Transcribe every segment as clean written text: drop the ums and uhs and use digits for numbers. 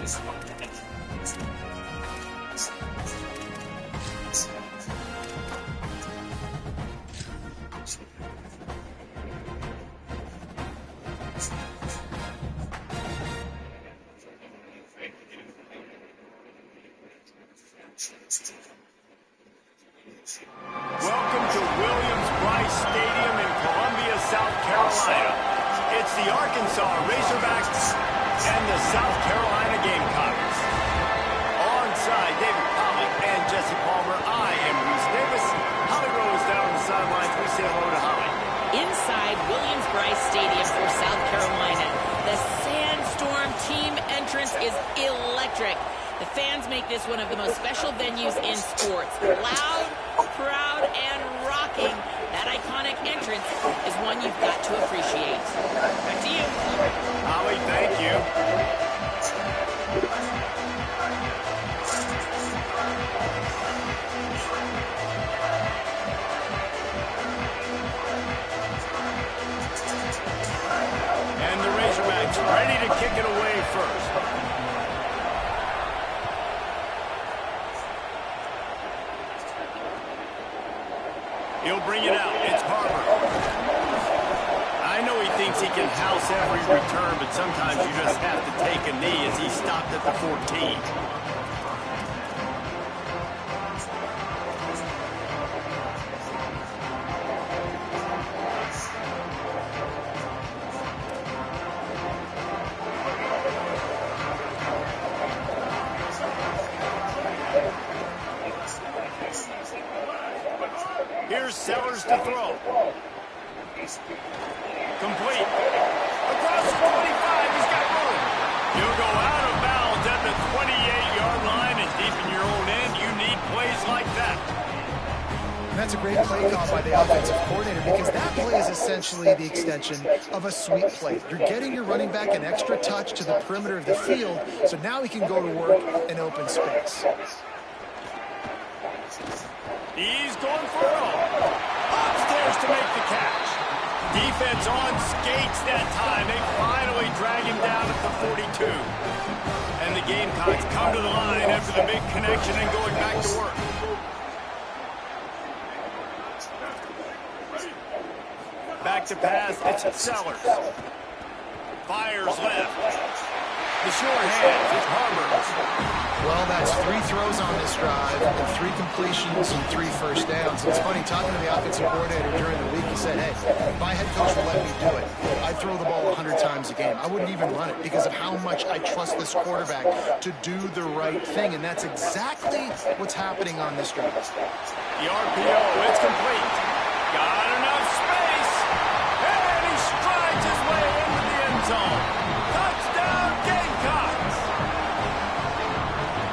Welcome to Williams-Brice Stadium in Columbia, South Carolina. It's the Arkansas Razorbacks and the South Carolina Gamecocks. Alongside David Pollock and Jesse Palmer, I am Reese Davis. Holly Rose down on the sidelines. We say hello to Holly. Inside Williams-Brice Stadium for South Carolina, the Sandstorm team entrance is electric. The fans make this one of the most special venues in sports. Loud, proud, and rocking. That iconic entrance is one you've got to appreciate. Back to you. Holly, thank you. And the Razorbacks ready to kick it away first. He'll bring it out. It's Harper. I know he thinks he can house every return, but sometimes you just have to take a knee as he stopped at the 14. Here's Sellers to throw. Complete. Across the 25, he's got room. He'll go out of bounds at the 28-yard line, and deep in your own end, you need plays like that. And that's a great play call by the offensive coordinator because that play is essentially the extension of a sweep play. You're getting your running back an extra touch to the perimeter of the field, so now he can go to work in open space. He's going for it all. Upstairs to make the catch. Defense on skates that time. They finally drag him down at the 42. And the Gamecocks come to the line after the big connection and going back to work. Back to pass. It's Sellers. Fires left. The short hands. It's Harper. Well, that's 3 throws on this drive, and 3 completions and 3 first downs. It's funny, talking to the offensive coordinator during the week, he said, hey, if my head coach will let me do it, I'd throw the ball 100 times a game. I wouldn't even run it because of how much I trust this quarterback to do the right thing, and that's exactly what's happening on this drive. The RPO, it's complete. Got enough space, and he strides his way into the end zone. Touchdown, Gamecocks!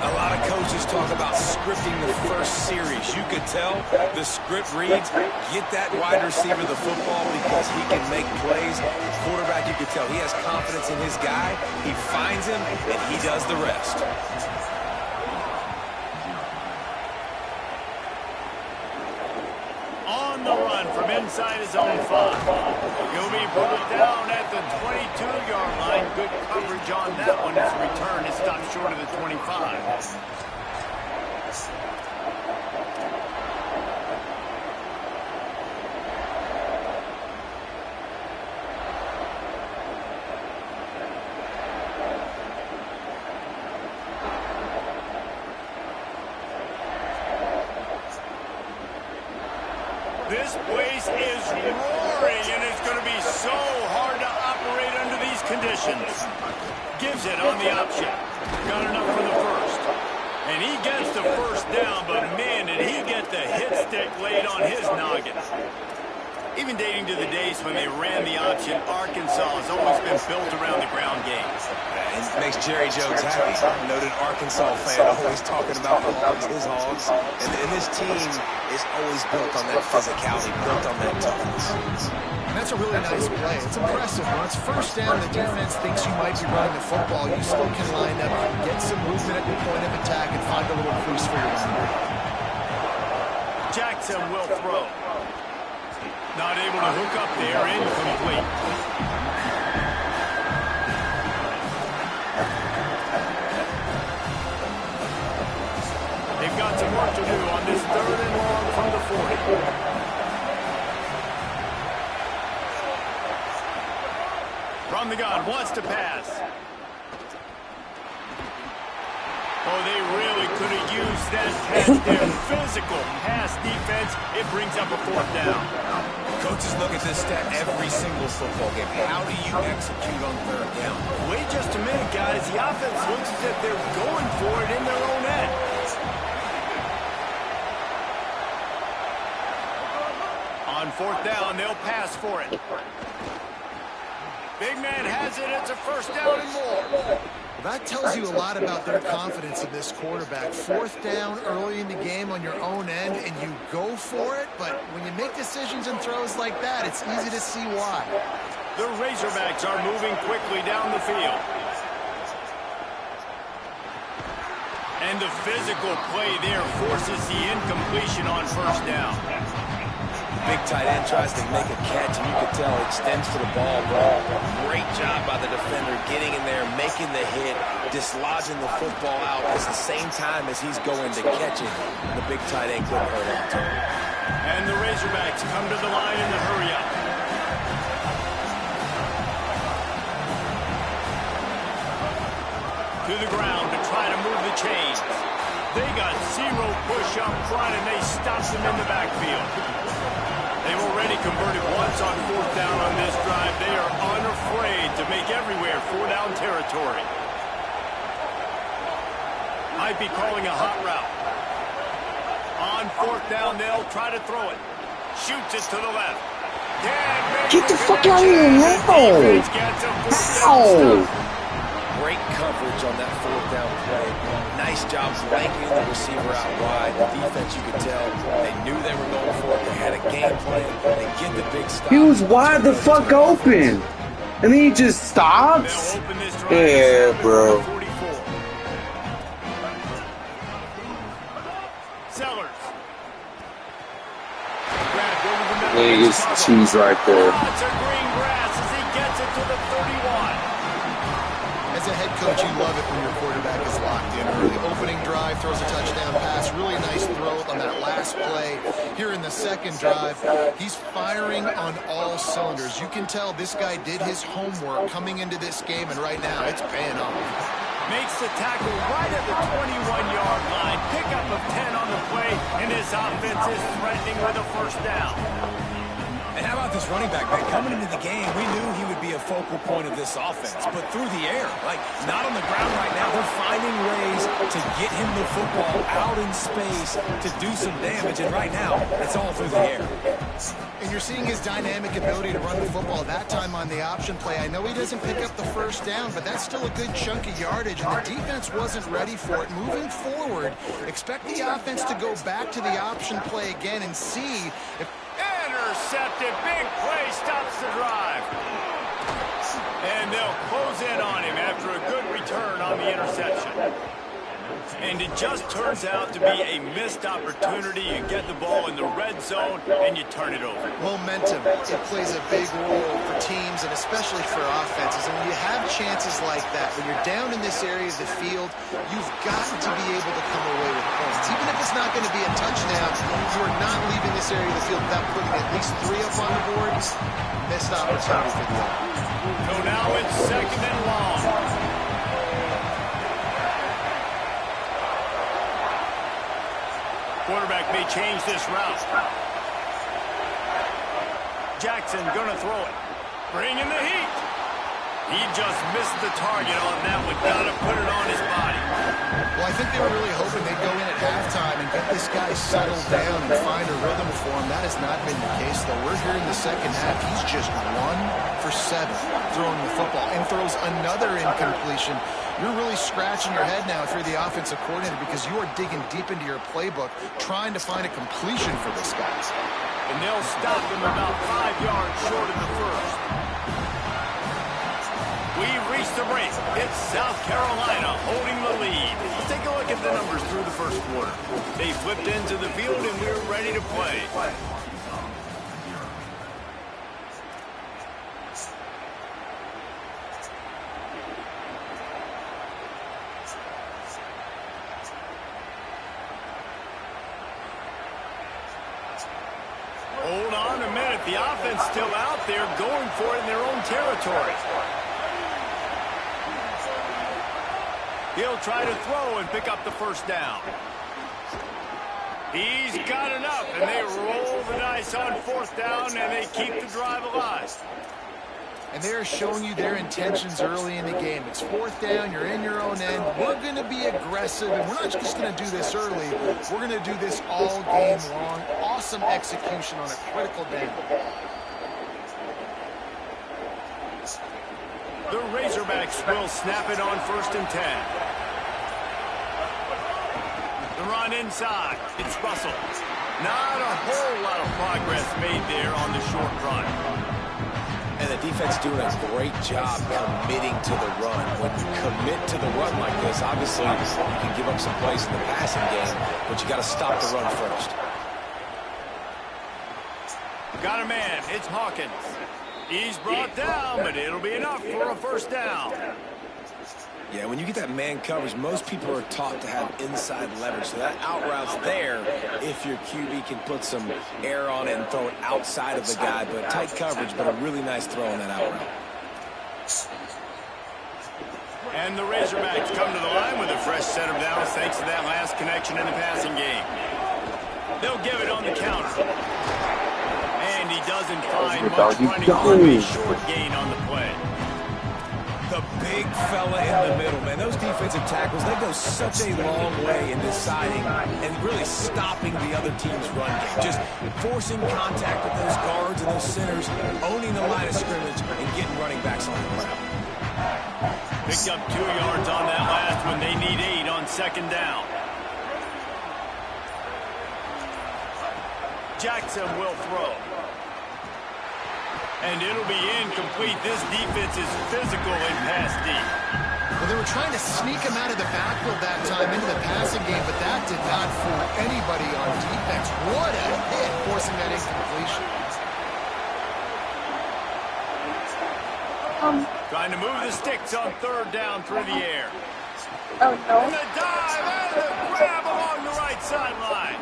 A lot of coaches talk about scripting the first series. You could tell the script reads, get that wide receiver the football because he can make plays. The quarterback, you could tell he has confidence in his guy. He finds him, and he does the rest. On the run from inside his own 5. He'll be pulled down at the 22-yard line. Good coverage on that one. His return is stopped short of the 25. This place is roaring, and it's going to be so hard to operate under these conditions. Gives it on the option. Got enough for the first. And he gets the first down, but man, did he get the hit stick laid on his noggin. Even dating to the days when they ran the option, Arkansas has always been built around the ground game. It makes Jerry Jones happy. Noted Arkansas fan, always talking about the Hogs, his Hogs. And this team is always built on that physicality, built on that toughness. And that's a really nice play. It's impressive. When it's first down, the defense thinks you might be running the football. You still can line up, get some movement at the point of attack, and find a little crease for your running back. Jackson will throw. Not able to hook up there, incomplete. On the gun, wants to pass. Oh, they really could have used that pass there. Physical pass defense. It brings up a 4th down. Coaches look at this stat every single football game. How do you execute on 3rd down? Wait just a minute, guys. The offense looks as if they're going for it in their own end. On 4th down, they'll pass for it. Big man has it. It's a 1st down and more. That tells you a lot about their confidence in this quarterback. 4th down early in the game on your own end, and you go for it, but when you make decisions and throws like that, it's easy to see why. The Razorbacks are moving quickly down the field. And the physical play there forces the incompletion on 1st down. Big tight end tries to make a catch, and you can tell extends to the ball, bro. Great job by the defender getting in there, making the hit, dislodging the football out at the same time as he's going to catch it. The big tight end couldn't hurt him, too. And the Razorbacks come to the line in the hurry-up. To the ground to try to move the chains. They got 0 push up front, and they stopped them in the backfield. They've already converted once on 4th down on this drive. They are unafraid to make everywhere 4-down territory. Might be calling a hot route. On 4th down, they'll try to throw it. Shoots it to the left. Get the fuck out of here, no! Ow! Great coverage on that 4th down play. Nice job blanking the receiver out wide. The defense, you could tell, they knew they were going for it. They had a game plan. They get the big stop. He was wide the fuck open. And then he just stops? Yeah, bro. Niggas cheese right there. As a head coach, you love it when your quarterback is locked in early. Opening drive, throws a touchdown pass. Really nice throw on that last play. Here in the 2nd drive, he's firing on all cylinders. You can tell this guy did his homework coming into this game, and right now it's paying off. Makes the tackle right at the 21-yard line. Pickup of 10 on the play, and this offense is threatening with a 1st down. And how about this running back, man? Coming into the game, we knew he would be a focal point of this offense, but through the air, like not on the ground right now. They're finding ways to get him the football out in space to do some damage, and right now, it's all through the air. And you're seeing his dynamic ability to run the football, that time on the option play. I know he doesn't pick up the 1st down, but that's still a good chunk of yardage, and the defense wasn't ready for it. Moving forward, expect the offense to go back to the option play again and see if... Intercepted. Big play stops the drive. And they'll close in on him after a good return on the interception. And it just turns out to be a missed opportunity. You get the ball in the red zone, and you turn it over. Momentum, it plays a big role for teams and especially for offenses. And when you have chances like that, when you're down in this area of the field, you've got to be able to come away with points. Even if it's not going to be a touchdown, you are not leaving this area of the field without putting at least 3 up on the board. Missed opportunity for the offense. So now it's 2nd and long. Quarterback may change this route. Jackson gonna throw it. Bring in the heat. He just missed the target on that one. Gotta put it on his body. Well, I think they were really hoping they'd go in at halftime and get this guy settled down and find a rhythm for him. That has not been the case, though. We're here in the 2nd half. He's just 1 for 7 throwing the football and throws another incompletion. You're really scratching your head now if you're the offensive coordinator because you are digging deep into your playbook trying to find a completion for this guy. And they'll stop him about 5 yards short of the 1st. We've reached the break. It's South Carolina holding the lead. Let's take a look at the numbers through the 1st quarter. They flipped into the field and we're ready to play. Hold on a minute. The offense still out there going for it in their own territory. He'll try to throw and pick up the first down. He's got enough, and they roll the dice on fourth down, and they keep the drive alive. And they're showing you their intentions early in the game. It's fourth down, you're in your own end. We're going to be aggressive, and we're not just going to do this early. We're going to do this all game long. Awesome execution on a critical down. The Razorbacks will snap it on 1st and 10. The run inside. It's Russell. Not a whole lot of progress made there on the short run. And the defense doing a great job committing to the run. When you commit to the run like this, obviously you can give up some plays in the passing game, but you got to stop the run first. Got a man. It's Hawkins. He's brought down, but it'll be enough for a first down. Yeah, when you get that man coverage, most people are taught to have inside leverage. So that out route's there if your QB can put some air on it and throw it outside of the guy. But tight coverage, but a really nice throw on that out route. And the Razorbacks come to the line with a fresh set of downs thanks to that last connection in the passing game. They'll give it on the counter. And he doesn't find much running room. A short gain on the play. The big fella in the middle, man. Those defensive tackles, they go such a long way in deciding and really stopping the other team's run game. Just forcing contact with those guards and those centers, owning the line of scrimmage, and getting running backs on the ground. Picked up 2 yards on that last one. They need 8 on 2nd down. Jackson will throw. And it'll be incomplete. This defense is physical in pass deep. Well, they were trying to sneak him out of the backfield that time into the passing game, but that did not fool anybody on defense. What a hit, forcing that incompletion. Trying to move the sticks on 3rd down through the air. Oh, no. And the dive and the grab along the right sideline.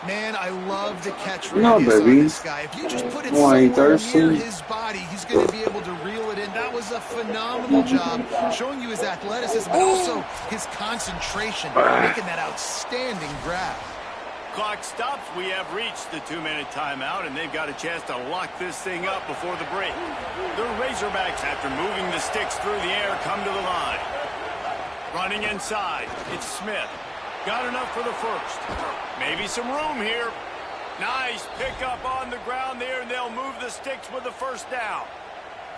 Man, I love the catch No, radius on baby. this guy. If you just put it Why, somewhere thirsty? near his body, he's going to be able to reel it in. That was a phenomenal job, showing you his athleticism, but also his concentration, making that outstanding grab. Clock stops. We have reached the 2-minute timeout, and they've got a chance to lock this thing up before the break. The Razorbacks, after moving the sticks through the air, come to the line. Running inside. It's Smith. Got enough for the first. Maybe some room here. Nice pickup on the ground there, and they'll move the sticks with the first down.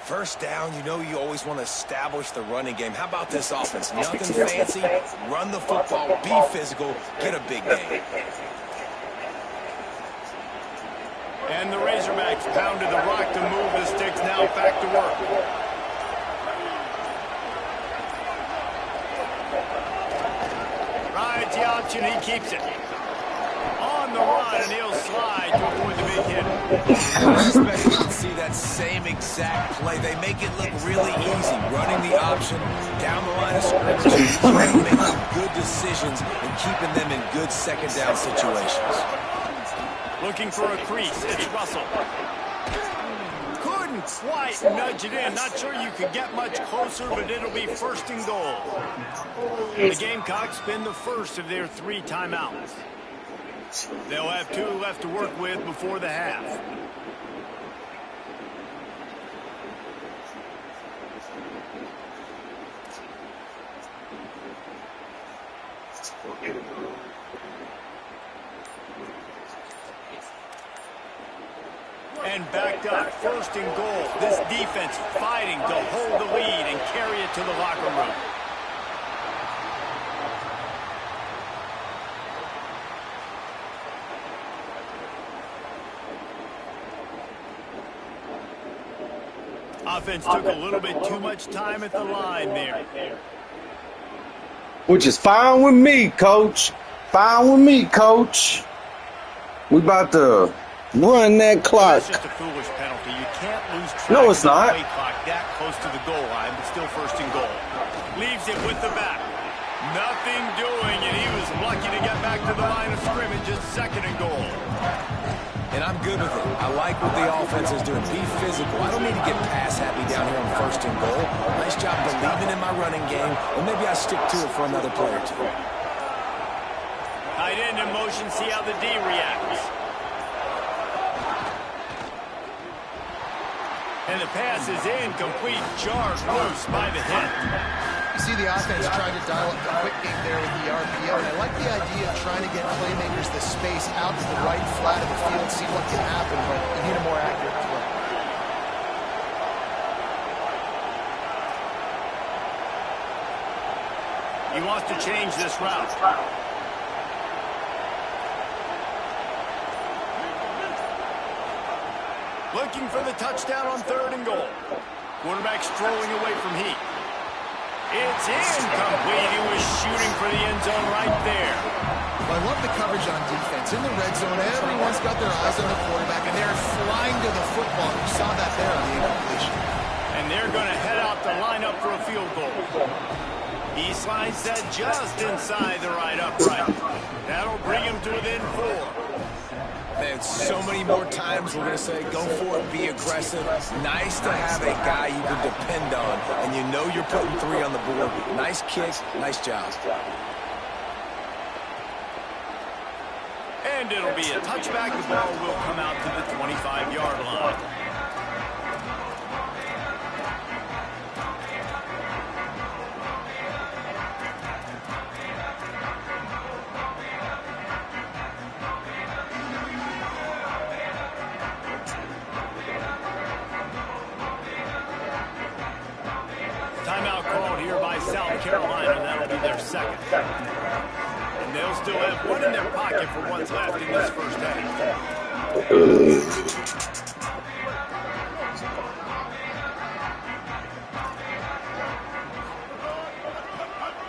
First down, you know you always want to establish the running game. How about this offense? Nothing fancy. Run the football, be physical, get a big gain. And the Razorbacks pounded the rock to move the sticks. Now back to work. Rides the option, he keeps it. On the run, and he'll slide to avoid the big hit. I expect to see that same exact play. They make it look really easy, running the option down the line of scrimmage, making good decisions and keeping them in good second down situations. Looking for a crease, it's Russell. Couldn't quite nudge it in. Not sure you could get much closer, but it'll be 1st and goal. The Gamecocks spend the first of their 3 timeouts. They'll have 2 left to work with before the half. And backed up, 1st and goal. This defense fighting to hold the lead and carry it to the locker room. Offense took a little bit too much time at the line there. Which is fine with me, Coach. Fine with me, Coach. We about to run that clock. That's just a foolish penalty. You can't lose track No, it's of the not. play clock that close to the goal line, but still 1st and goal. Leaves it with the back. Nothing doing, and he was lucky to get back to the line of scrimmage at 2nd and goal. And I'm good with it. I like what the offense is doing. Be physical. I don't need to get pass happy down here on 1st and goal. Nice job believing in my running game, and maybe I stick to it for another play or two. Tight end in motion, see how the D reacts. And the pass is incomplete, jarred loose by the hit. You see the offense trying to dial up the quick game there with the RPO, and I like the idea of trying to get playmakers the space out to the right flat of the field, see what can happen, but you need a more accurate throw. He wants to change this route. Looking for the touchdown on 3rd and goal. Quarterback strolling away from heat. It's incomplete. He was shooting for the end zone right there. Well, I love the coverage on defense. In the red zone, everyone's got their eyes on the quarterback, and they're flying to the football. You saw that there on the incompletion. And they're going to head out to line up for a field goal. He slides that just inside the right upright. That'll bring him to within 4. Man, so many more times we're going to say, go for it, be aggressive. Nice to have a guy you can depend on, and you know you're putting 3 on the board. Nice kick, nice job. And it'll be a touchback. The ball will come out to the 25-yard line. Timeout called here by South Carolina. That'll be their 2nd. And they'll still have one in their pocket for what's left in this first half.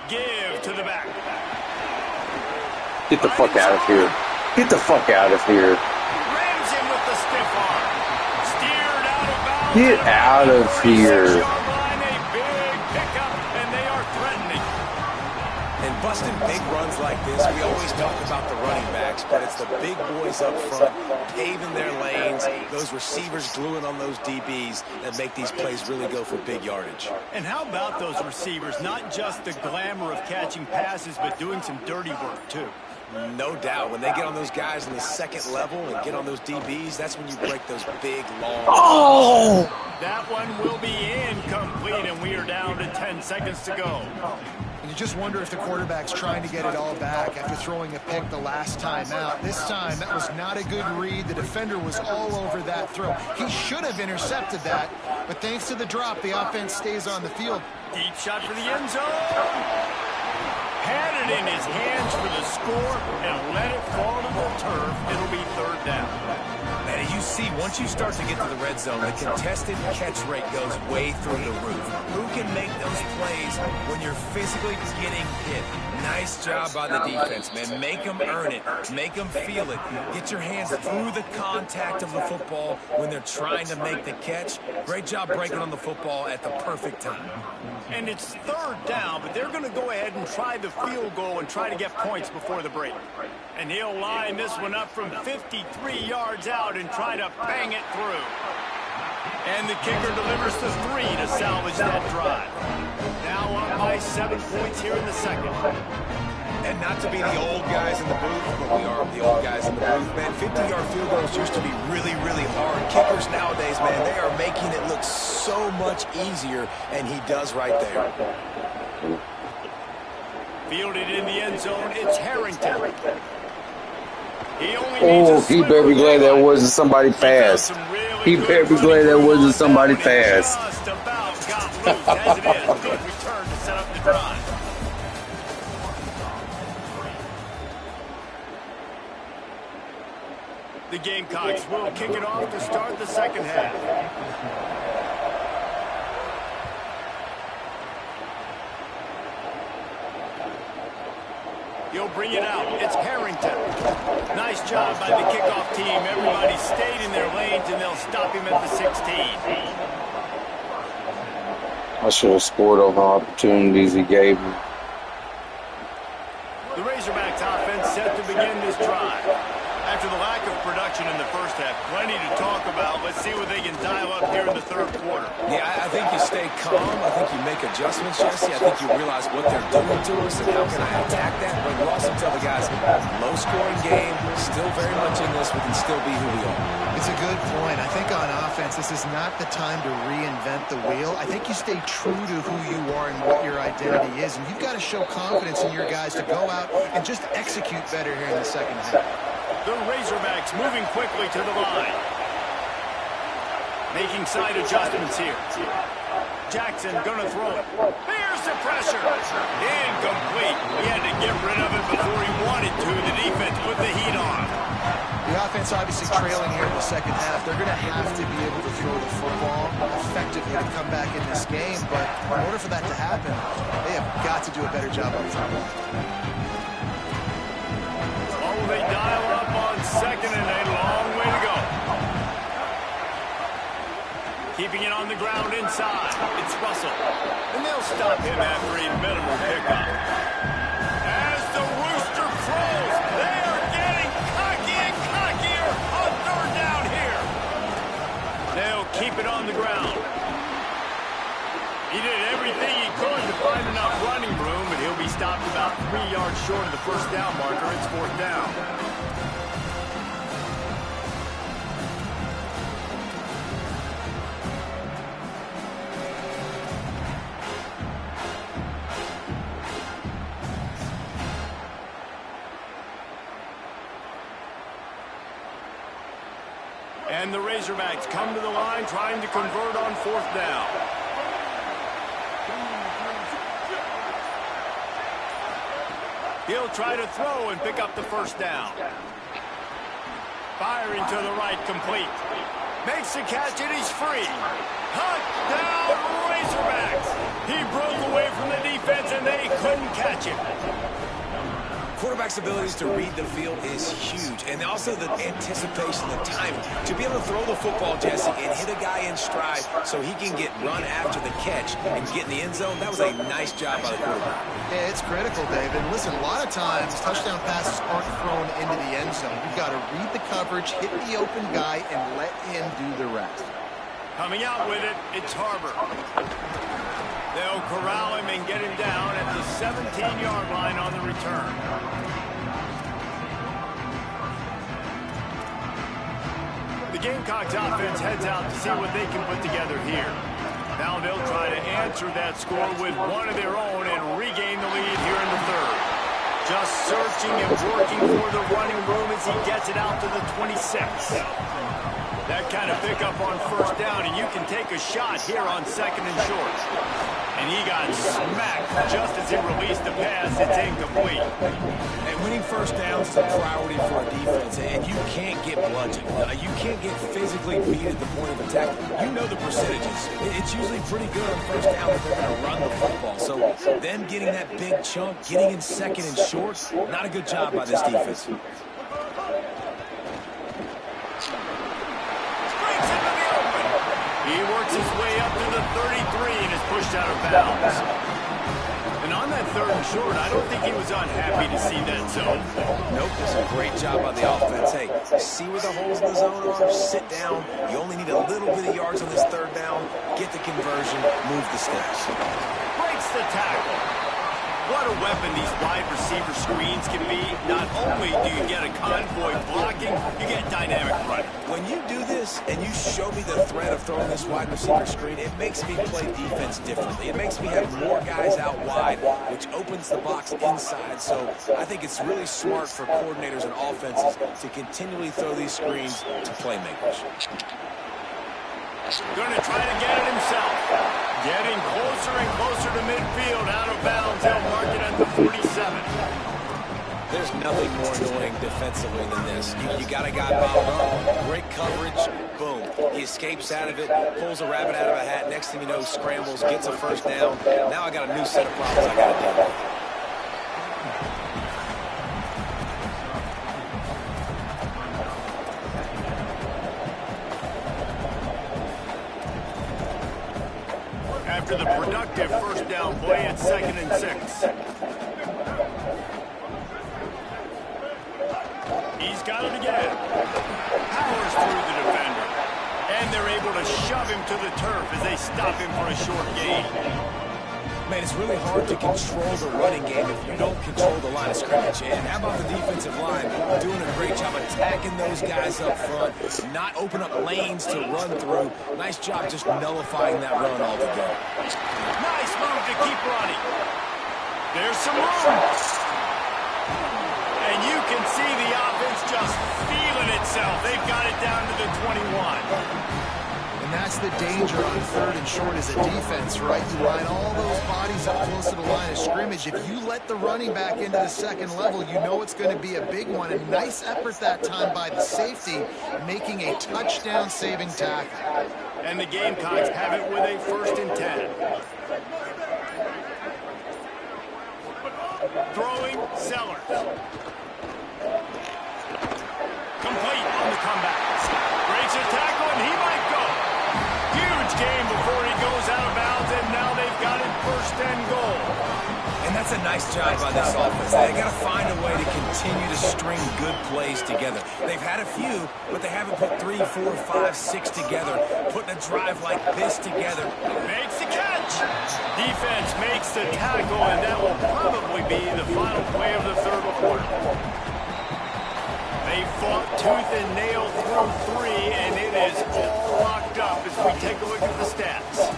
Give to the back. Get the fuck out of here. Get the fuck out of here. Rams him with the stiff arm. Steered out of bounds. Get out of here. Busting big runs like this, we always talk about the running backs, but it's the big boys up front paving their lanes, those receivers gluing on those DBs that make these plays really go for big yardage. And how about those receivers? Not just the glamour of catching passes, but doing some dirty work, too. No doubt. When they get on those guys in the 2nd level and get on those DBs, that's when you break those big, long... Oh! That one will be incomplete, and we are down to 10 seconds to go. You just wonder if the quarterback's trying to get it all back after throwing a pick the last time out. This time, that was not a good read. The defender was all over that throw. He should have intercepted that, but thanks to the drop, the offense stays on the field. Deep shot for the end zone. Had it in his hands for the score and let it fall to the turf. It'll be 3rd down. Man, you see, once you start to get to the red zone, the contested catch rate goes way through the roof. Who can make those plays when you're physically getting hit? Nice job by the defense, man. Make them earn it. Make them feel it. Get your hands through the contact of the football when they're trying to make the catch. Great job breaking on the football at the perfect time. And it's 3rd down, but they're going to go ahead and try the field goal and try to get points before the break. And he'll line this one up from 53 yards out and try to bang it through. And the kicker delivers the 3 to salvage that drive. Now up by 7 points here in the 2nd. And not to be the old guys in the booth, but we are the old guys in the booth, man. 50-yard field goals used to be really, really hard. Kickers nowadays, man, they are making it look so much easier, and he does right there. Fielded in the end zone, it's Harrington. He better be glad that wasn't somebody fast. He better be glad that wasn't somebody fast. Just about got loose as it is. Good return to set up the drive. The Gamecocks will kick it off to start the 2nd half. He'll bring it out. It's Harrington. Nice job by the kickoff team. Everybody stayed in their lanes, and they'll stop him at the 16. I should have scored over opportunities he gave me. The Razorbacks offense set to begin this drive. After the lack of production in the first half, plenty to talk about. Let's see what they can dial up here in the third quarter. Yeah, I think you stay calm. I think you make adjustments, Jesse. I think you realize what they're doing to us and how can I attack that. But you also tell the guys, low-scoring game, still very much in this. We can still be who we are. It's a good point. I think on offense, this is not the time to reinvent the wheel. I think you stay true to who you are and what your identity is. And you've got to show confidence in your guys to go out and just execute better here in the second half. The Razorbacks moving quickly to the line. Making side adjustments here. Jackson going to throw it. Here's the pressure. Incomplete. He had to get rid of it before he wanted to. The defense put the heat on. The offense obviously trailing here in the second half. They're going to have to be able to throw the football effectively to come back in this game. But in order for that to happen, they have got to do a better job up front. Oh, they dial up on second and a long way to go. Keeping it on the ground inside. It's Russell. And they'll stop him after a minimal pickup. As the rooster crows, they are getting cocky and cockier on third down here. They'll keep it on the ground. He did everything he could to find enough running room, but he'll be stopped about 3 yards short of the first down marker. It's fourth down. And the Razorbacks come to the line trying to convert on fourth down. He'll try to throw and pick up the first down. Firing to the right, complete. Makes the catch and he's free. Touchdown Razorbacks. He broke away from the defense and they couldn't catch him. Quarterback's abilities to read the field is huge, and also the anticipation, the timing. To be able to throw the football, Jesse, and hit a guy in stride so he can get run after the catch and get in the end zone, that was a nice job by the quarterback. Yeah, it's critical, David. Listen, a lot of times, touchdown passes aren't thrown into the end zone. You've got to read the coverage, hit the open guy, and let him do the rest. Coming out with it, it's Harbor. They'll corral him and get him down at the 17-yard line on the return. The Gamecocks offense heads out to see what they can put together here. Now they'll try to answer that score with one of their own and regain the lead here in the third. Just searching and working for the running room as he gets it out to the 26. That kind of pickup on first down, and you can take a shot here on second and short. And he got smacked just as he released the pass. It's incomplete. And winning first downs is a priority for a defense, and you can't get bludgeoned. You can't get physically beat at the point of attack. You know the percentages. It's usually pretty good on first down if they're going to run the football. So them getting that big chunk, getting in second and short, not a good job by this defense. He works his way up to the 33 and is pushed out of bounds. And on that third and short, I don't think he was unhappy to see that zone. Nope, it's a great job by the offense. Hey, see where the holes in the zone are, sit down. You only need a little bit of yards on this third down. Get the conversion, move the sticks. Breaks the tackle. What a weapon these wide receiver screens can be. Not only do you get a convoy blocking, you get dynamic running. When you do this and you show me the threat of throwing this wide receiver screen, it makes me play defense differently. It makes me have more guys out wide, which opens the box inside. So I think it's really smart for coordinators and offenses to continually throw these screens to playmakers. Going to try to get it himself. Getting closer and closer to midfield. Out of bounds. They'll mark it at the 47. There's nothing more annoying defensively than this. You got a guy bobbled up, great coverage, boom. He escapes out of it, pulls a rabbit out of a hat. Next thing you know, scrambles, gets a first down. Now I got a new set of problems I got to deal with. After the productive first down play, it's 2nd and 6. He's he's got it again. Powers through the defender. And they're able to shove him to the turf as they stop him for a short gain. Man, it's really hard to control the running game if you don't control the line of scrimmage. And how about the defensive line doing a great job attacking those guys up front, not open up lanes to run through. Nice job just nullifying that run altogether. Nice move to keep running. There's some room. And you can see the offense just feeling itself. They've got it down to the 21. And that's the danger on 3rd and short as a defense, right? You line all those bodies up close to the line of scrimmage. If you let the running back into the second level, you know it's going to be a big one. A nice effort that time by the safety, making a touchdown-saving tackle. And the Gamecocks have it with a 1st and 10. Throwing, Sellers. Complete on the comeback. Breaks a tackle, and he might go. Huge game before he goes out of bounds, and now they've got it 1st and goal. And that's a nice job by this offense. They got to find a way to continue to string good plays together. They've had a few, but they haven't put 3, 4, 5, 6 together. Putting a drive like this together. Makes the catch. Defense makes the tackle, and that will probably be the final play of the 3rd quarter. They fought tooth and nail through 3, and it is all locked up as we take a look at the stats.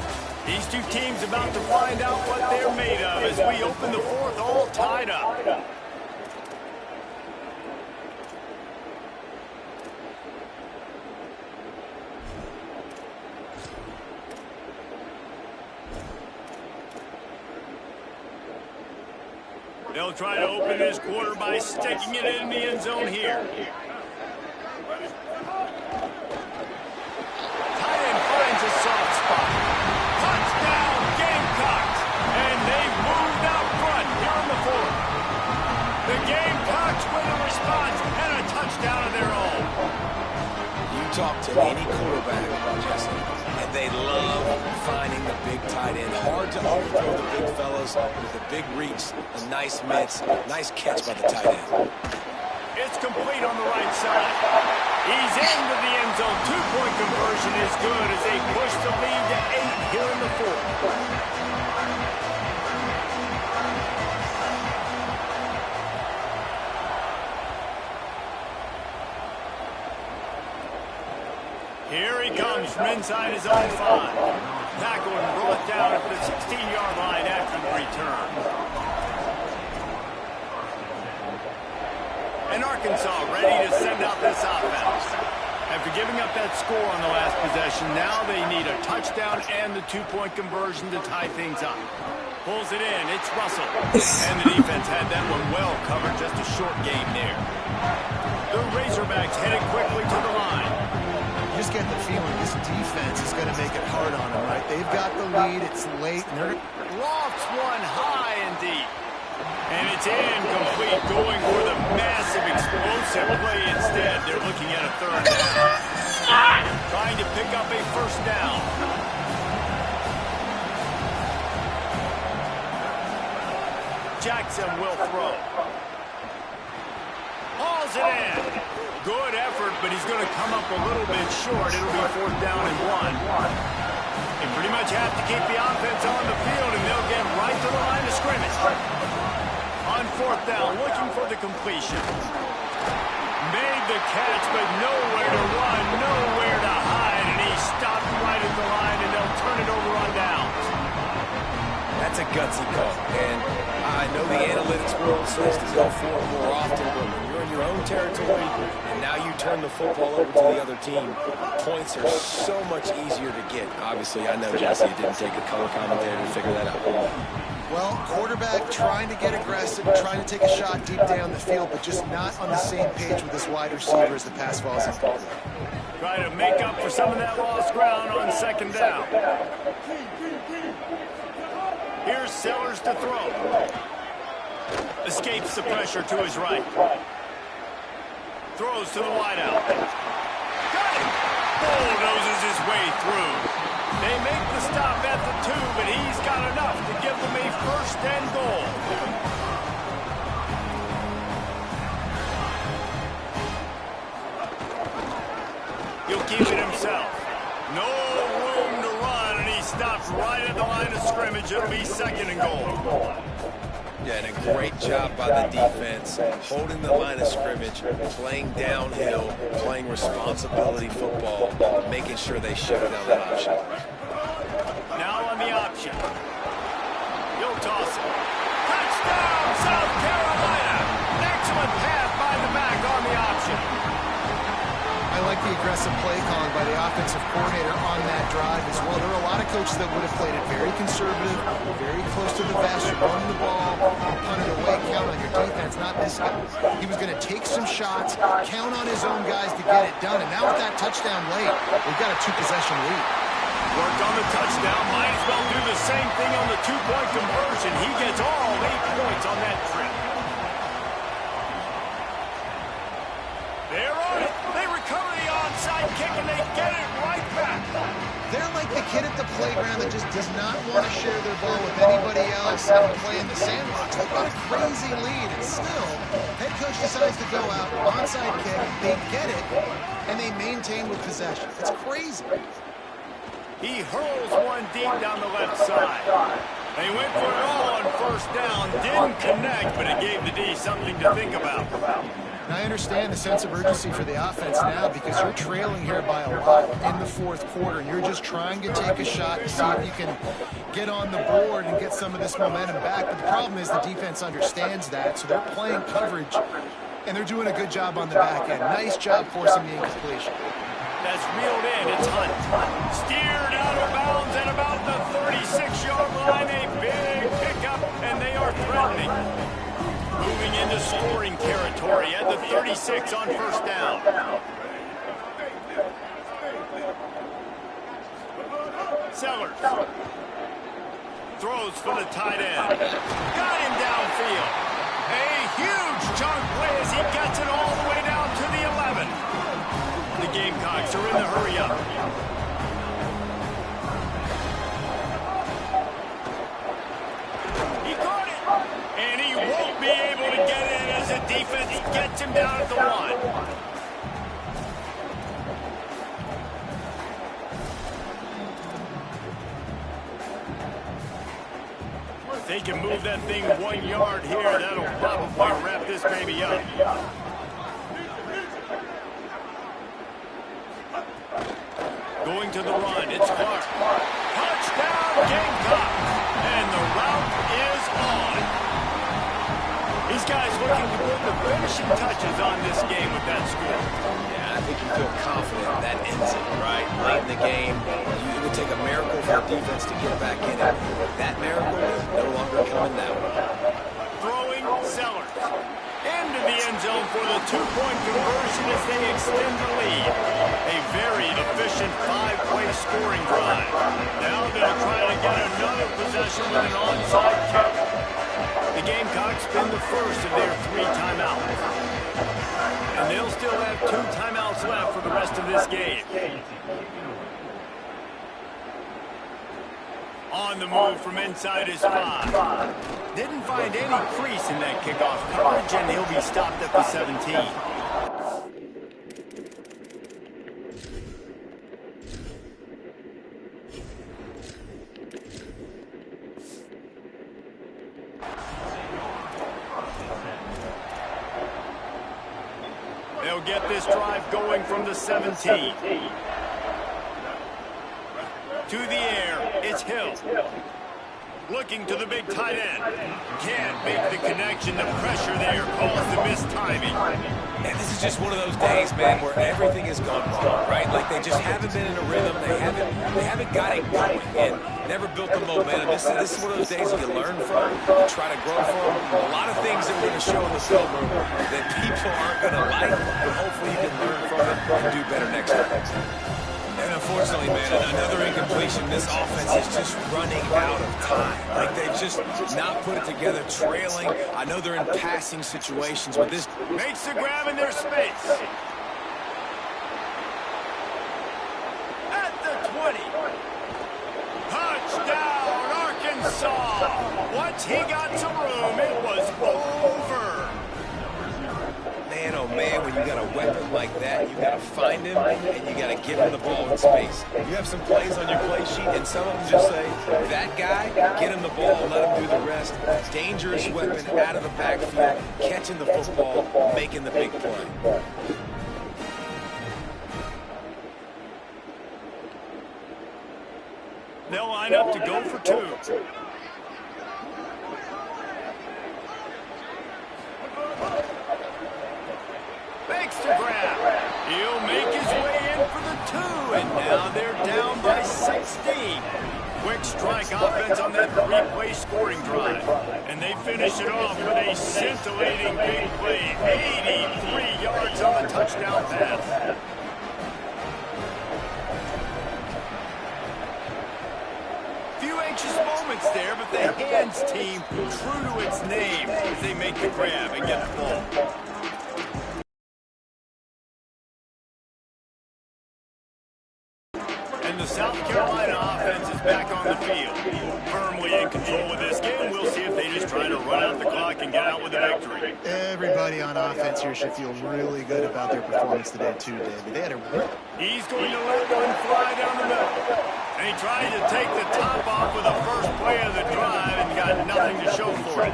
These two teams about to find out what they're made of as we open the 4th all tied up. They'll try to open this quarter by sticking it in the end zone here. Tight end finds a soft spot. Touchdown, Gamecocks! And they've moved out front here in the 4th. The Gamecocks with a response and a touchdown of their own. You talk to any quarterback, Jesse, and they love finding the big tight end. Hard to overthrow the big fellas with a big reach, a nice miss, nice catch by the tight end. It's complete on the right side. He's into the end zone. 2-point conversion is good as they push the lead to 8 here in the 4th. Here he comes from inside his own 5. Tackled and brought down at the 16-yard line after the return. And Arkansas ready to send out this offense. After giving up that score on the last possession, now they need a touchdown and the 2-point conversion to tie things up. Pulls it in. It's Russell. And the defense had that one well covered. Just a short game there. The Razorbacks headed quickly to the line. You just get the feeling this defense is going to make it hard on them, right? They've got the lead. It's late. And they're lofts one high and deep. And it's incomplete, going for the massive explosive play instead. They're looking at a 3rd down. Trying to pick up a 1st down. Jackson will throw. Hauls it in. Good effort, but he's going to come up a little bit short. It'll be 4th down and 1. They pretty much have to keep the offense on the field, and they'll get right to the line of scrimmage. On 4th down, looking for the completion. Made the catch, but nowhere to run, nowhere to hide, and he stopped right at the line, and they'll turn it over on downs. That's a gutsy call, and I know the analytics world says to go for it more often, but when you're in your own territory and now you turn the football over to the other team, points are so much easier to get. Obviously, I know, Jesse, it didn't take a color commentator to figure that out. Well, quarterback trying to get aggressive, trying to take a shot deep down the field, but just not on the same page with his wide receiver as the pass falls incomplete. Try to make up for some of that lost ground on 2nd down. Here's Sellers to throw. Escapes the pressure to his right. Throws to the wideout. Got it! Bulldozes his way through. They make the stop at the 2, but he's got enough to give them a 1st and goal. scrimmage. It'll be 2nd and goal. Yeah, and a great job by the defense, holding the line of scrimmage, playing downhill, playing responsibility football, making sure they shut down that option. Now on the option. He'll toss it. Touchdown, South Carolina! An excellent pass by the back on the option. I like the aggressive play calling by the offensive coordinator on that drive as well. There are a lot of coaches that would have played it very conservative, very close to the vest, running the ball, punt it away, count on your defense, not this guy. He was going to take some shots, count on his own guys to get it done, and now with that touchdown late, we've got a 2-possession lead. Worked on the touchdown, might as well do the same thing on the 2-point conversion. He gets all 8 points on that trip. They're on it. They recover the onside kick, and they get it right back. They're like the kid at the playground that just does not want to share their ball with anybody else and play in the sandbox. They've got a crazy lead, and still, head coach decides to go out, onside kick, they get it, and they maintain with possession. It's crazy. He hurls one deep down the left side. They went for it all on 1st down. Didn't connect, but it gave the D something to think about. And I understand the sense of urgency for the offense now because you're trailing here by a lot in the 4th quarter, and you're just trying to take a shot to see if you can get on the board and get some of this momentum back. But the problem is the defense understands that, so they're playing coverage, and they're doing a good job on the back end. Nice job forcing the incompletion. That's reeled in. It's Hunt. Steered out of bounds at about the 36-yard line. A big pickup, and they are threatening. Moving into scoring territory at the 36 on 1st down. Sellers. Throws for the tight end. Got him downfield. A huge chunk play as he gets it all the way down to the 11. The Gamecocks are in the hurry-up. He caught it, and he won't be able to get it as the defense gets him down at the 1. If they can move that thing 1 yard here, that'll probably wrap this baby up. Going to the run, it's Clark. Touchdown, Gamecocks! And the route is on. These guys looking to put the finishing touches on this game with that score. Yeah, I think you feel confident that ends it, right? Late in the game, it would take a miracle for the defense to get back in it. That miracle is no longer coming now. Throwing Sellers. Into the end zone for the 2-point conversion as they extend the lead. A very efficient 5-play scoring drive. Now they'll try to get another possession with an onside kick. The Gamecocks spend the first of their 3 timeouts. And they'll still have 2 timeouts left for the rest of this game. On the move from inside his 5. Didn't find any crease in that kickoff coverage, and he'll be stopped at the 17. They'll get this drive going from the 17. To the air, it's Hill. Looking to the big tight end. Can't make the connection. The pressure there caused the missed timing. And this is just one of those days, man, where everything has gone wrong, right? Like they just haven't been in a rhythm. They haven't got it going and never built the momentum. This is one of those days that you learn from, you try to grow from. A lot of things that we're going to show in the film room that people aren't going to like, but hopefully you can learn from it and do better next time. And unfortunately, man, another incompletion. This offense is just running out of time. Like they've just not put it together, trailing. I know they're in passing situations, but this makes the grab in their space. At the 20. Touchdown, Arkansas. Once he got some room, it was over. Man, oh man, when you got a weapon like that, you You got to find him, and you got to give him the ball in space. You have some plays on your play sheet, and some of them just say, that guy, get him the ball, let him do the rest. Dangerous weapon out of the backfield, catching the football, making the big play. They'll line up to go for two. Makes the grab. He'll make his way in for the two, and now they're down by 16. Quick strike offense on that three-play scoring drive. And they finish it off with a scintillating big play. 83 yards on the touchdown pass. Few anxious moments there, but the hands team true to its name as they make the grab and get the ball. And the South Carolina offense is back on the field. Firmly in control of this game. We'll see if they just try to run out the clock and get out with a victory. Everybody on offense here should feel really good about their performance today, too, David. They had a... He's going to let one fly down the middle. And he tried to take the top off with the first play of the drive and got nothing to show for it.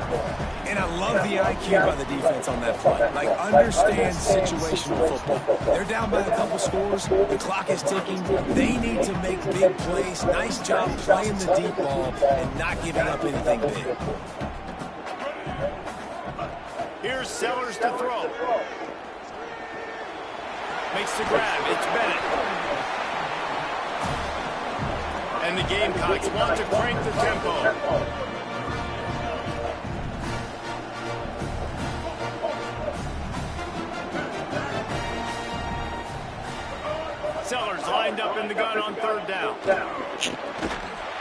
And I love the IQ by the defense on that play. Like, understand situational football. They're down by a couple scores. The clock is ticking. They need to make big plays. Nice job playing the deep ball and not giving up anything big. Here's Sellers to throw. Makes the grab. It's Bennett. And the Gamecocks want to crank the tempo. Sellers lined up in the gun on third down.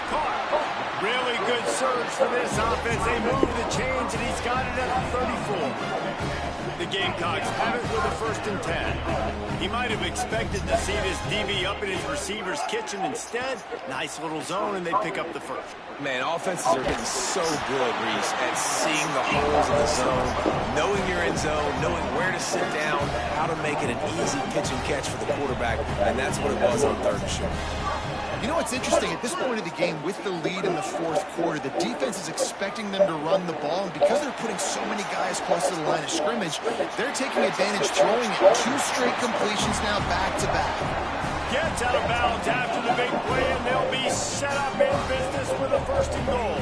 Caught. Really good surge for this offense. They move the chains, and he's got it at the 34. The Gamecocks have it with a 1st and 10. He might have expected to see this DB up in his receiver's kitchen. Instead, nice little zone, and they pick up the first. Man, offenses are getting so good, Reese, at seeing the holes in the zone, knowing you're in zone, knowing where to sit down, how to make it an easy pitch and catch for the quarterback, and that's what it was on 3rd and short. You know what's interesting? At this point of the game, with the lead in the 4th quarter, the defense is expecting them to run the ball, and because they're putting so many guys close to the line of scrimmage, they're taking advantage, throwing it 2 straight completions now back-to-back. Gets out of bounds after the big play, and they'll be set up in business with a 1st and goal.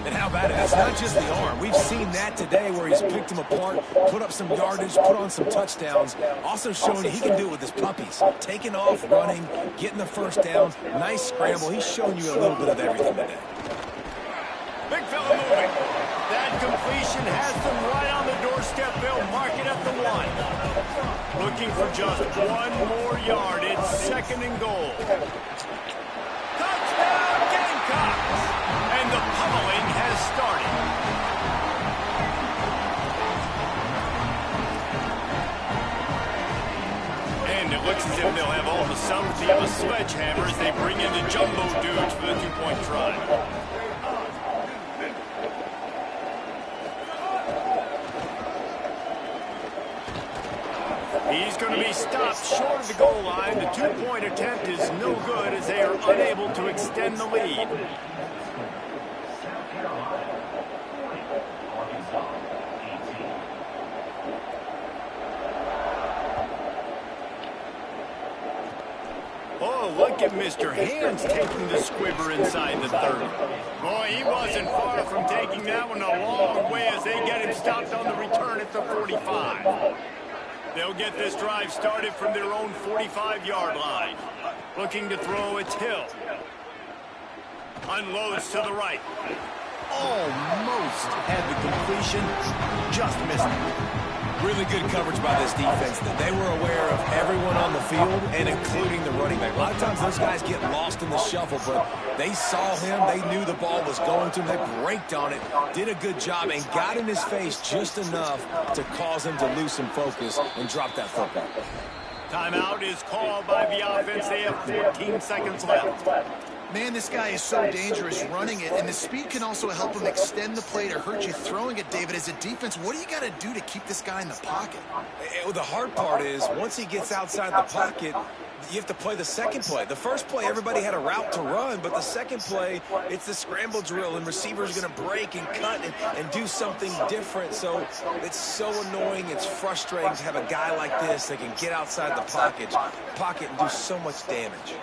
And how about it? It's not just the arm. We've seen that today where he's picked them apart, put up some yardage, put on some touchdowns. Also showing he can do it with his puppies. Taking off, running, getting the 1st down. Nice scramble. He's shown you a little bit of everything today. Big fella moving. That completion has them right on the doorstep. They'll mark it at the 1. Looking for just 1 more yard. It's 2nd and goal. Touchdown, Gamecocks! And the pummeling has started. And it looks as if they'll have all the subtlety of a sledgehammer as they bring in the jumbo dudes for the 2-point try. He's going to be stopped short of the goal line. The 2-point attempt is no good as they are unable to extend the lead. Oh, look at Mr. Hands taking the squibber inside the 30. Boy, he wasn't far from taking that one a long way as they get him stopped on the return at the 45. They'll get this drive started from their own 45-yard line. Looking to throw, it's Hill. Unloads to the right. Almost had the completion, just missed it. Really good coverage by this defense. That they were aware of everyone on the field, and including the running back. A lot of times those guys get lost in the shuffle, but they saw him. They knew the ball was going to him. They braked on it, did a good job, and got in his face just enough to cause him to lose some focus and drop that football. Timeout is called by the offense. They have 14 seconds left. Man, this guy is so dangerous running it, and the speed can also help him extend the play to hurt you throwing it, David. As a defense, what do you got to do to keep this guy in the pocket? Well, the hard part is once he gets outside the pocket, you have to play the second play. The first play, everybody had a route to run, but the second play, it's the scramble drill, and receivers are going to break and cut and do something different. So it's so annoying. It's frustrating to have a guy like this that can get outside the pocket and do so much damage.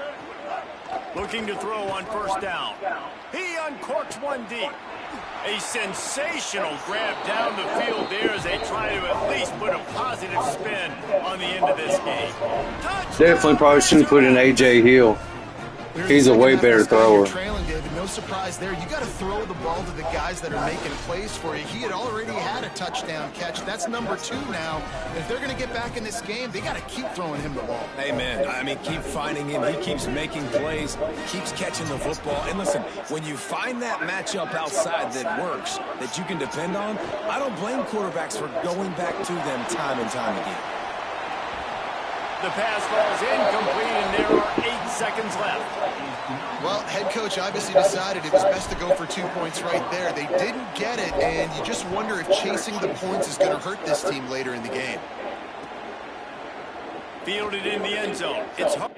Looking to throw on first down. He uncorks one deep. A sensational grab down the field there as they try to at least put a positive spin on the end of this game. Touchdown! Definitely probably shouldn't put in A.J. Hill. He's a way better thrower. Trailing, David. No surprise there. You got to throw the ball to the guys that are making plays for you. He had already had a touchdown catch. That's number 2 now. If they're going to get back in this game, they got to keep throwing him the ball. Amen. I mean, keep finding him. He keeps making plays, keeps catching the football. And listen, when you find that matchup outside that works, that you can depend on, I don't blame quarterbacks for going back to them time and time again. The pass falls incomplete, and there are 8 seconds left. Well, head coach obviously decided it was best to go for 2 points right there. They didn't get it, and you just wonder if chasing the points is going to hurt this team later in the game. Fielded in the end zone. It's hard.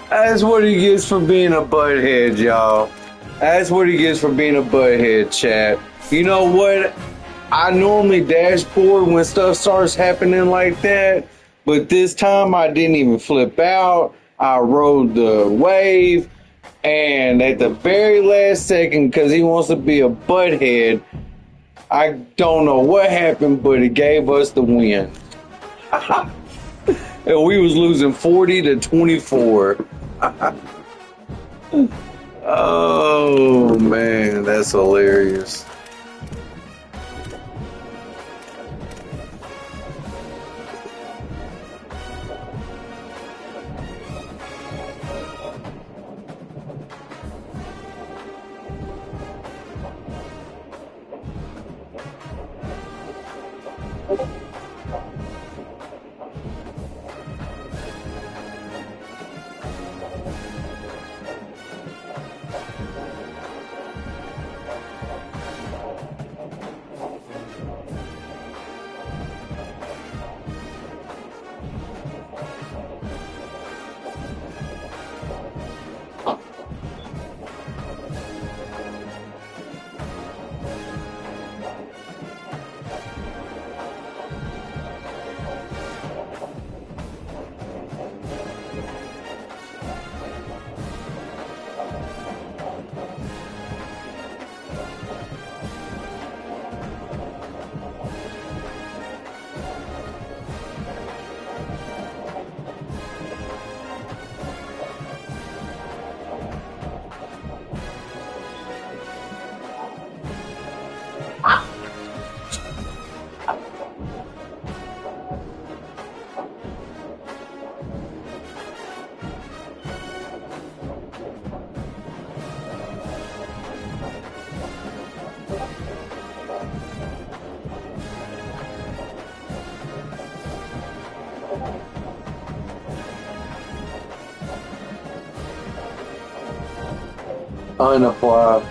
That's what he gets for being a butthead, y'all. That's what he gets for being a butthead, chat. You know what? I normally dashboard when stuff starts happening like that, but this time I didn't even flip out. I rode the wave, and at the very last second, because he wants to be a butthead, I don't know what happened, but it gave us the win. And we was losing 40-24. Oh man, that's hilarious. Unapply.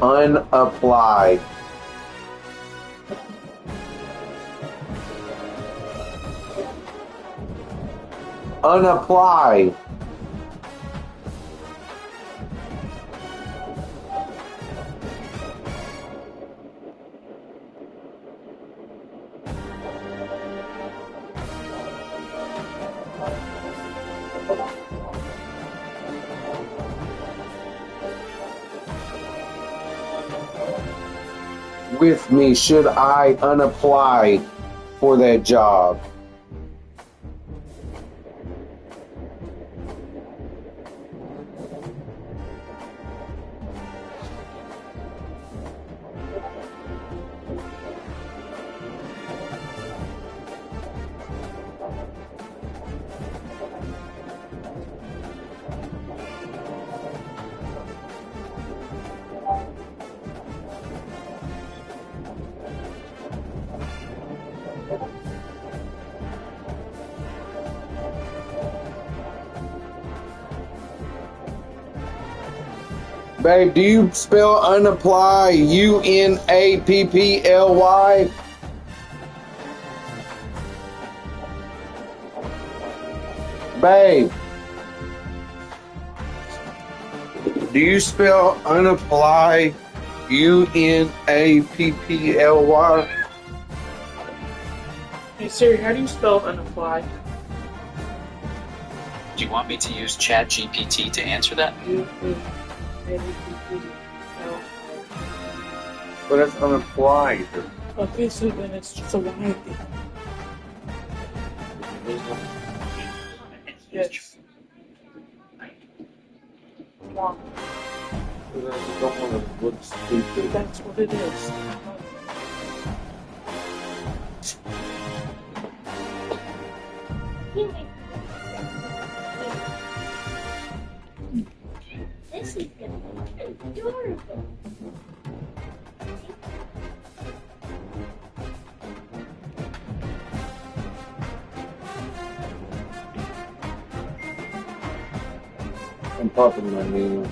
Unapply. Unapply. With me, should I unapply for that job? Babe, do you spell unapply UNAPPLY? Babe, do you spell unapply UNAPPLY? Hey Siri, how do you spell unapply? Do you want me to use ChatGPT to answer that? But that's unapplied. Okay, so then it's just a Y thing. Yes. Wrong. That's what it is. This is gonna be adorable. I'm popping my knee.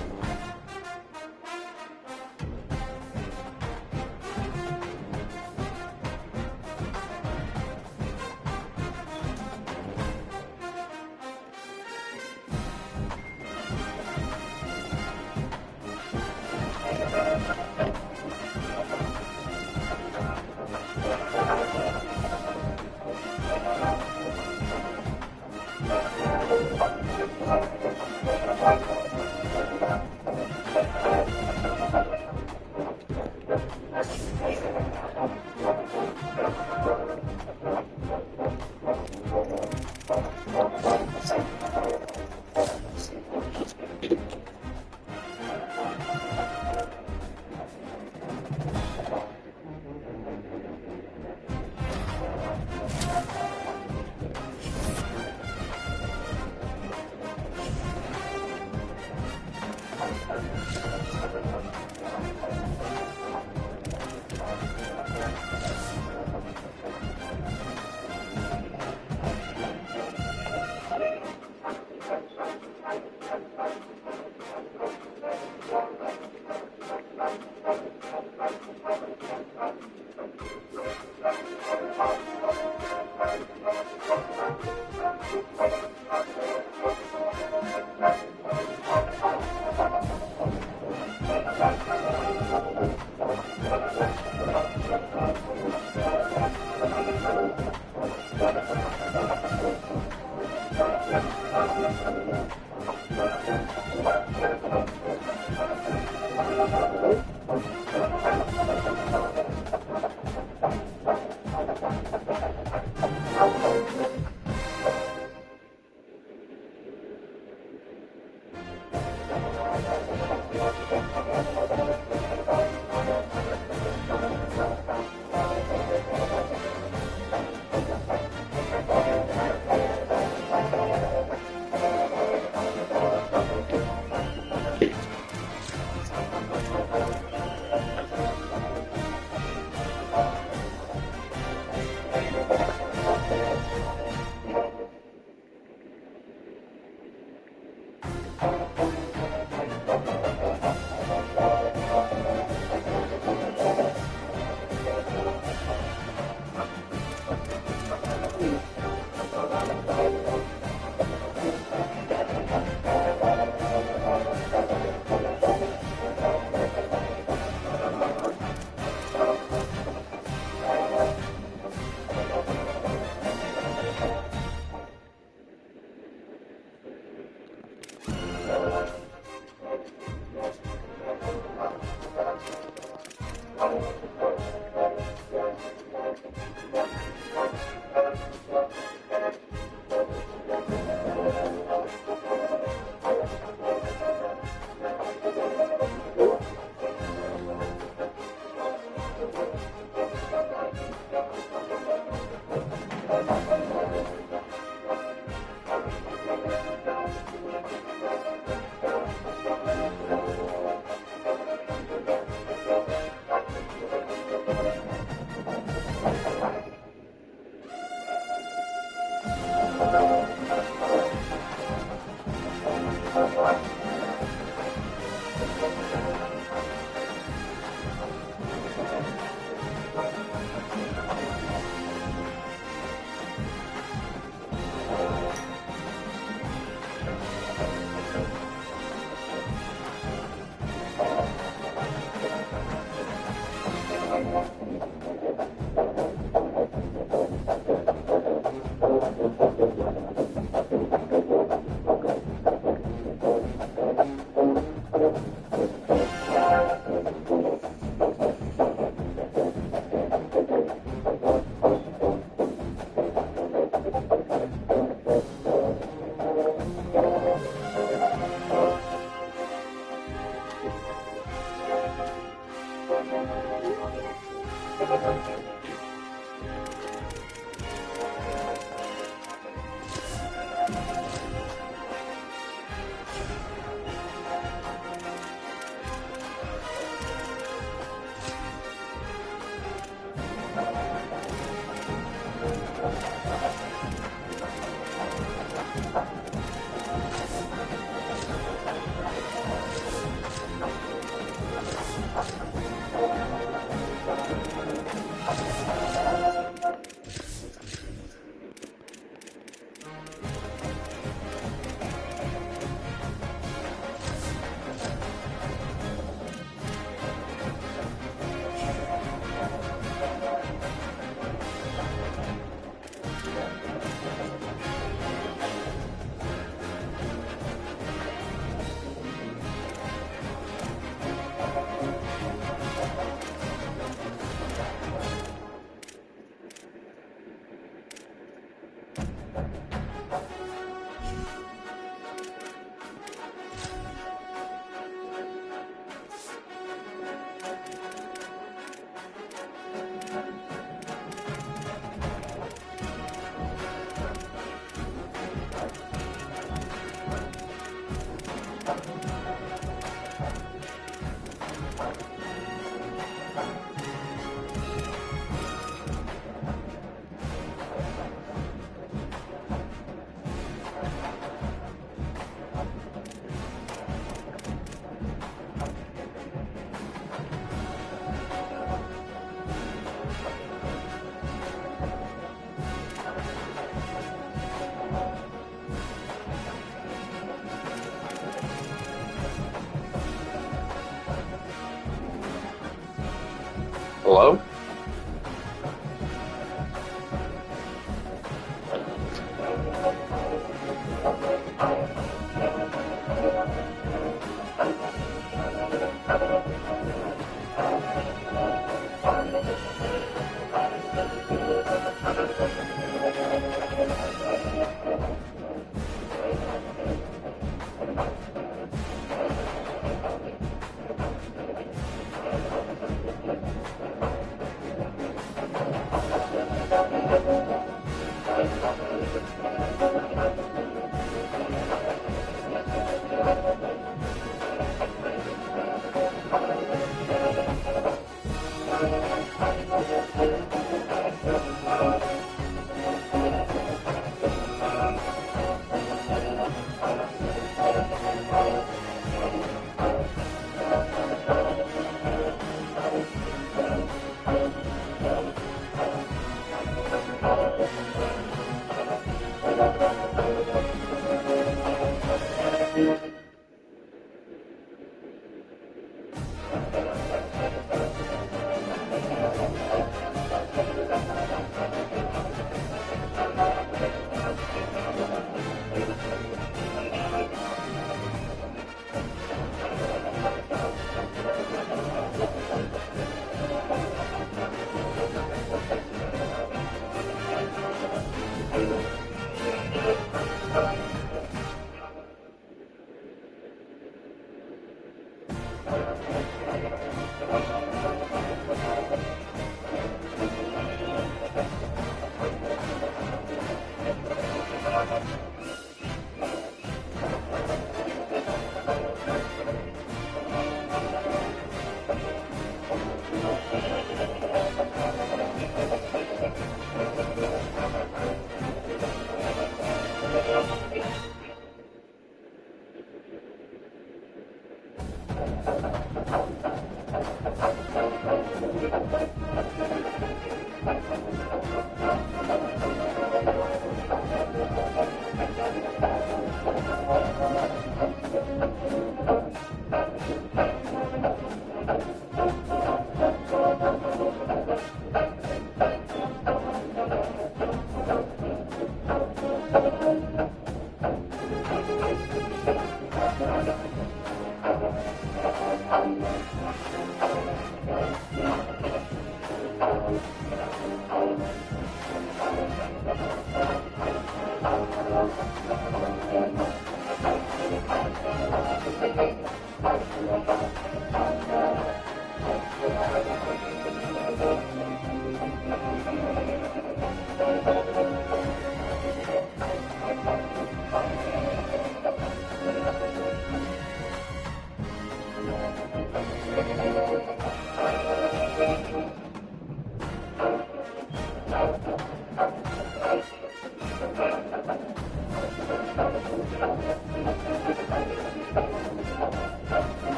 Hello?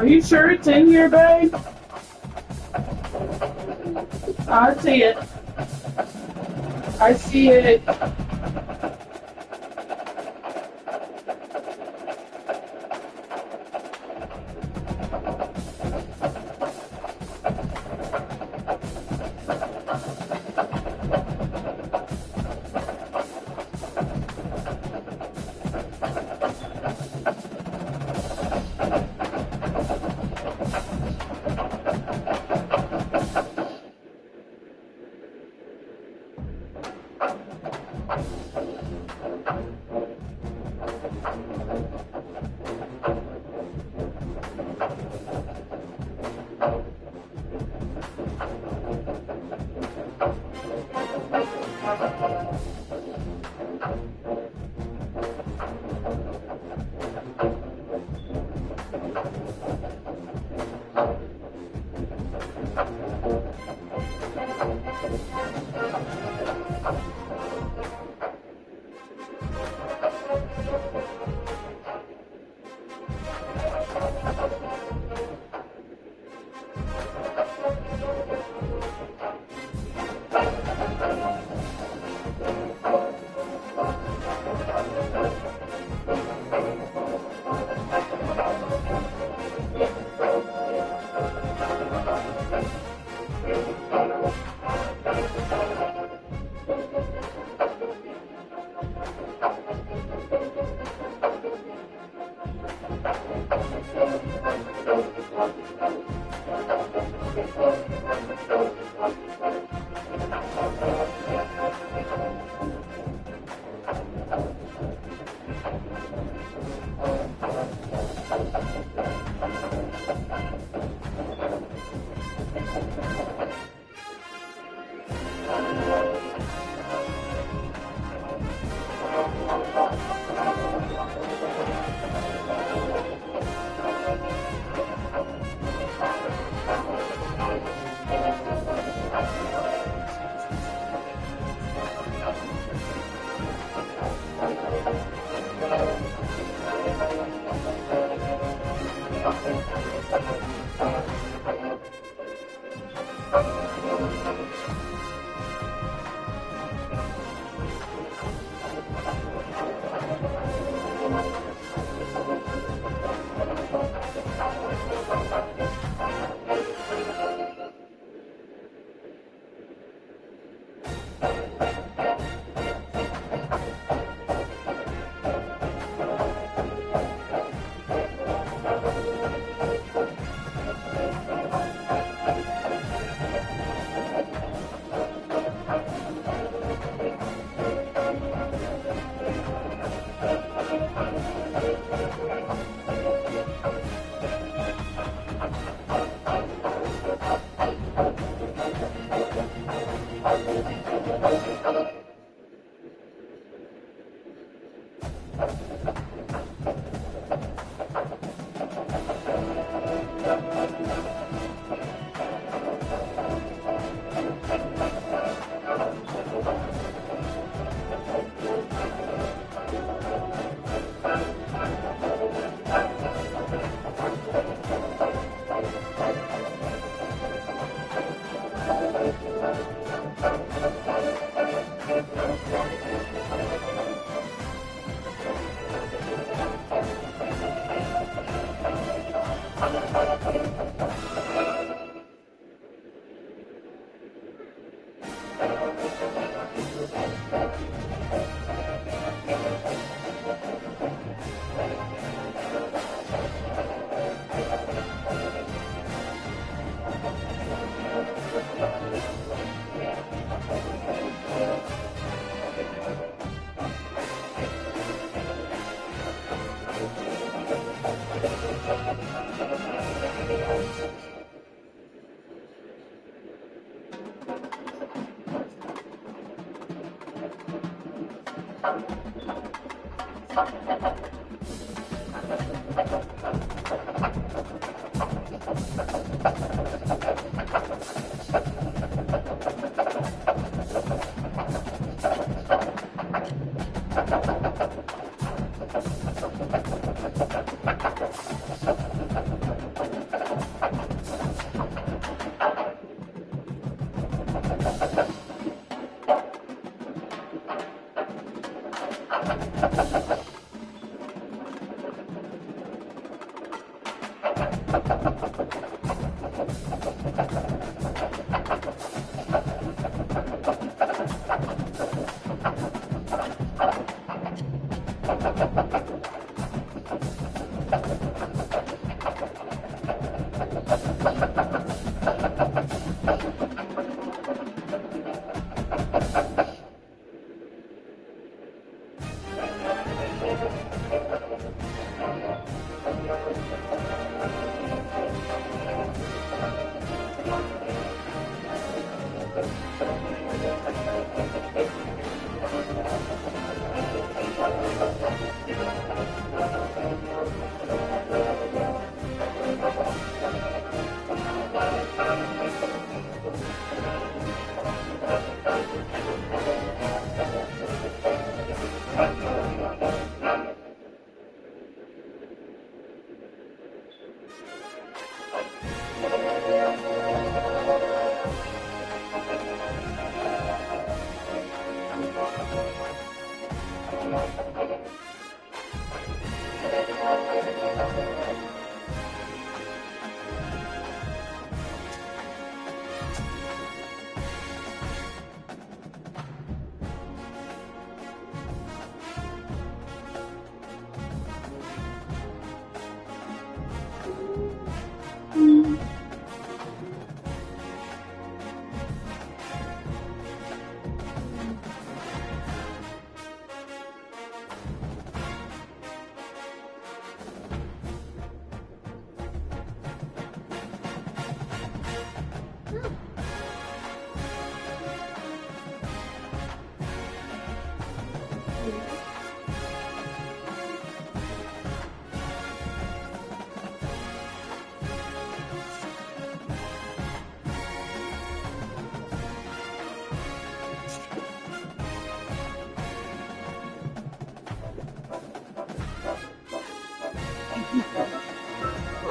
Are you sure it's in here, babe? I see it. I see it.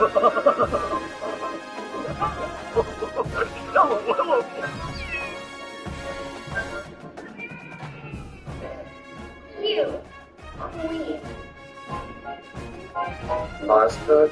You. Queen. Pasta.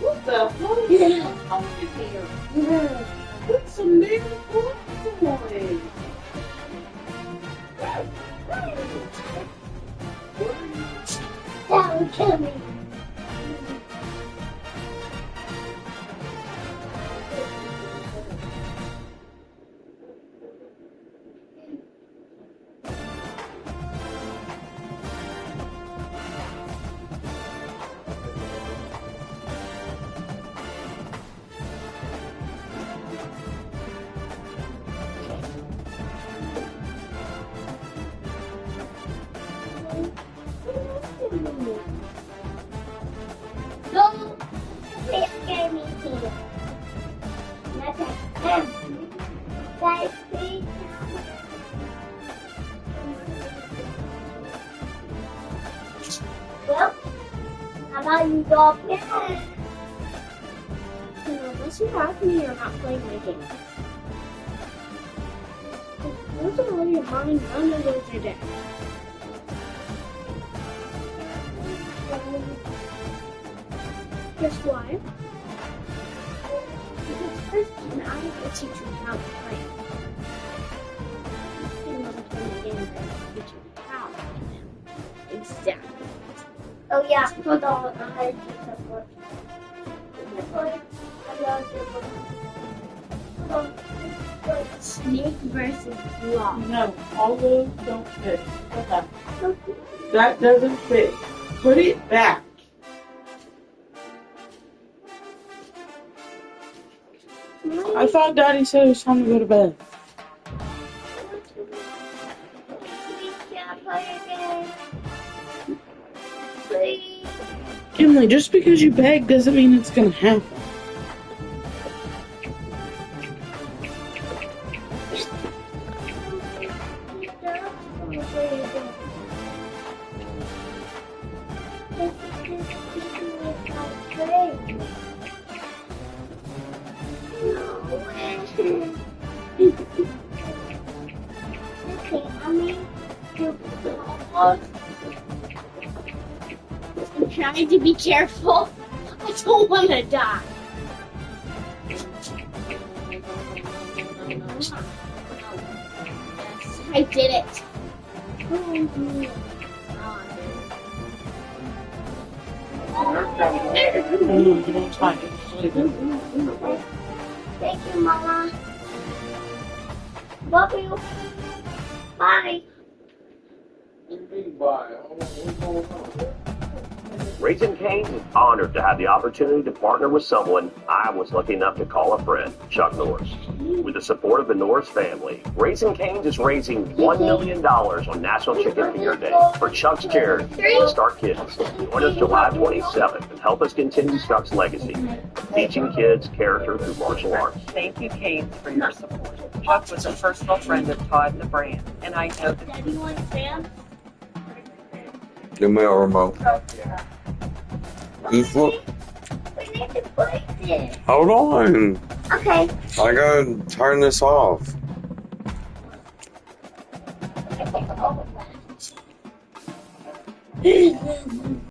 What the hell is going on in here? Put some damn clothes on. That would kill me. Don't scare me here. Guys, please. Well, how about you go up there? Unless you have me, you're not playing my game. Those are all your mine, none of those are dead. Guess why? Because first, I have to teach you how to play. Exactly. Oh yeah, hold on. I had to teach support. Snake versus block. No, all those don't fit. That doesn't fit. Put it back. I thought Daddy said it was time to go to bed. We can't play again. Please. Emily, just because you beg doesn't mean it's gonna happen. I'm trying to be careful. I don't want to die. I did it. Thank you, Mama. Love you. Bye. Raising Cane's is honored to have the opportunity to partner with someone I was lucky enough to call a friend, Chuck Norris. With the support of the Norris family, Raising Cane's is raising $1 million on National Chicken Finger Day for Chuck's charity, Start Kids. Join us July 27th and help us continue Chuck's legacy, teaching kids character through martial arts. Thank you, Cane's, for your support. Chuck was a personal friend of Todd and the brand, and I know that. Daddy wants Sam? Give me a remote. Just look. We need to play this. Hold on. Okay. I gotta turn this off.